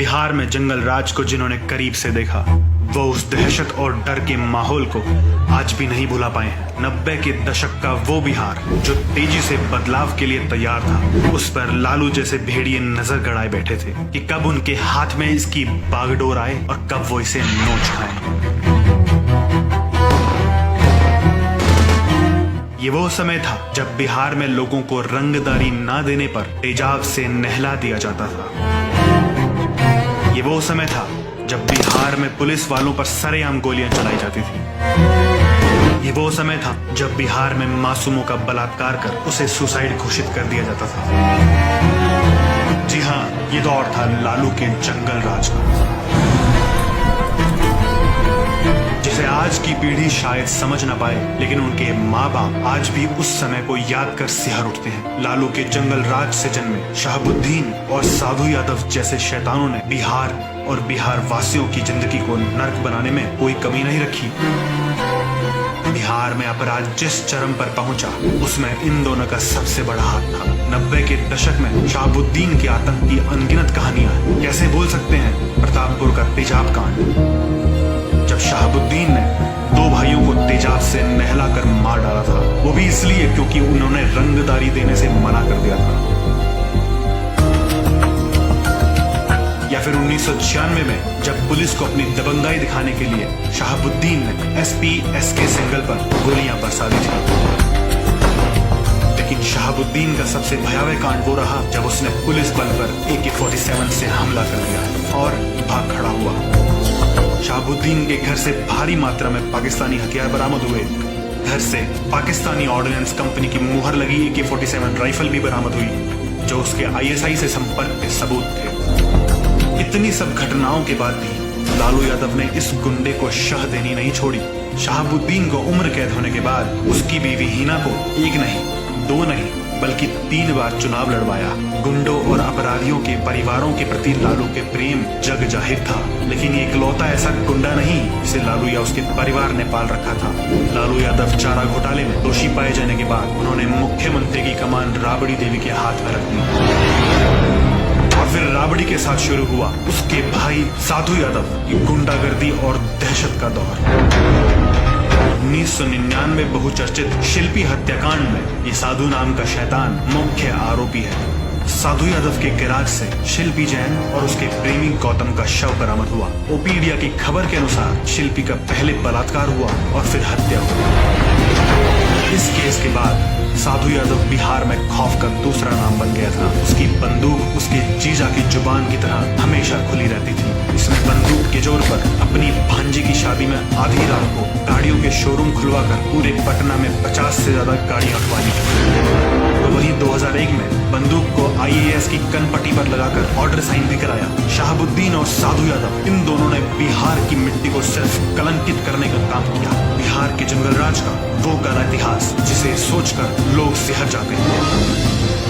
बिहार में जंगल राज को जिन्होंने करीब से देखा वो उस दहशत और डर के माहौल को आज भी नहीं भुला पाए हैं। 90 के दशक का वो बिहार जो तेजी से बदलाव के लिए तैयार था, उस पर लालू जैसे भेड़िए नजर गड़ाए बैठे थे कि कब उनके हाथ में इसकी बागडोर आए और कब वो इसे नोच खाएं। ये वो समय था जब बिहार में लोगों को रंगदारी ना देने पर तेजाब से नहला दिया जाता था। ये वो समय था जब बिहार में पुलिस वालों पर सरेआम गोलियां चलाई जाती थी। ये वो समय था जब बिहार में मासूमों का बलात्कार कर उसे सुसाइड घोषित कर दिया जाता था। जी हाँ, ये दौर था लालू के जंगल राज का, जिसे आज की पीढ़ी शायद समझ ना पाए, लेकिन उनके माँ बाप आज भी उस समय को याद कर सिहर उठते हैं। लालू के जंगल राज से जन्मे शहाबुद्दीन और साधु यादव जैसे शैतानों ने बिहार और बिहार वासियों की जिंदगी को नर्क बनाने में कोई कमी नहीं रखी। बिहार में अपराध जिस चरम पर पहुंचा, उसमें इन दोनों का सबसे बड़ा हाथ था। 90 के दशक में शहाबुद्दीन के आतंक की अनगिनत कहानियां हैं। कैसे भूल सकते हैं प्रतापपुर का तेजाब कांड, जब शहाबुद्दीन ने दो भाइयों को तेजाब से नहलाकर मार डाला था, वो भी इसलिए क्योंकि उन्होंने रंगदारी देने से मना कर दिया था। या फिर 1996 में जब पुलिस को अपनी दबंगाई दिखाने के लिए शहाबुद्दीन ने SP-SK सिंगल पर गोलियां बरसा दी थी। लेकिन शहाबुद्दीन का सबसे भयावह कांड वो रहा जब उसने पुलिस बल पर AK-47 से हमला कर दिया और भाग खड़ा हुआ। शहाबुद्दीन के घर से भारी मात्रा में पाकिस्तानी हथियार बरामद हुए। घर से पाकिस्तानी ऑर्डिनेंस कंपनी की मुहर लगी AK-47 राइफल भी बरामद हुई, जो उसके ISI से संपर्क के सबूत थे। इतनी सब घटनाओं के बाद भी लालू यादव ने इस गुंडे को शह देनी नहीं छोड़ी। शहाबुद्दीन को उम्र कैद होने के बाद उसकी बीवी हिना को एक नहीं, दो नहीं, बल्कि 3 बार चुनाव लड़वाया। गुंडों और अपराधियों के परिवारों के प्रति लालू के प्रेम जग जाहिर था, लेकिन ये इकलौता ऐसा गुंडा नहीं जिसे लालू या उसके परिवार ने पाल रखा था। लालू यादव चारा घोटाले में दोषी पाए जाने के बाद उन्होंने मुख्यमंत्री की कमान राबड़ी देवी के हाथ में रख दी और फिर राबड़ी के साथ शुरू हुआ उसके भाई साधु यादव की गुंडागर्दी और दहशत का दौर। 1999 बहुचर्चित शिल्पी हत्याकांड में ये साधु नाम का शैतान मुख्य आरोपी है। साधु यादव के गैराज से शिल्पी जैन और उसके प्रेमी गौतम का शव बरामद हुआ। ओपीडिया की खबर के अनुसार शिल्पी का पहले बलात्कार हुआ और फिर हत्या हुई। इस केस के बाद साधु यादव बिहार में खौफ का दूसरा नाम बन गया था। उसकी बंदूक उसके जीजा की जुबान की तरह हमेशा खुली रहती थी। इसने बंदूक के जोर पर अपनी भांजी की शादी में आधी रात को गाड़ियों के शोरूम खुलवाकर पूरे पटना में 50 से ज्यादा गाड़ियां उठवा ली। तो वहीं 2001 में बंदूक को IAS की कनपट्टी पर लगाकर ऑर्डर साइन भी कराया। शहाबुद्दीन और साधु यादव इन दोनों ने बिहार की मिट्टी को सिर्फ कलंकित करने का काम किया। बिहार के जंगल राज का वो काला इतिहास जिसे सोचकर लोग सिहर जाते हैं।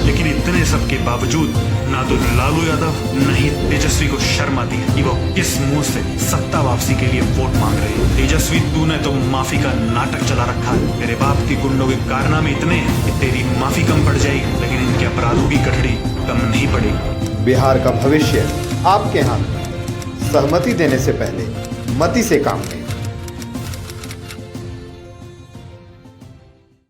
लेकिन इतने सब के बावजूद ना तो लालू यादव न ही तेजस्वी को शर्म आती है कि वो किस मुंह से सत्ता वापसी के लिए वोट मांग रहे हैं। तेजस्वी, तूने तो माफी का नाटक चला रखा है। मेरे बाप के गुंडों के कारनामे इतने हैं कि तेरी माफी कम पड़ जाएगी, लेकिन इनके अपराधों की गठड़ी कम नहीं पड़ेगी। बिहार का भविष्य आपके हाथ में। सहमति देने से पहले मति से काम लें।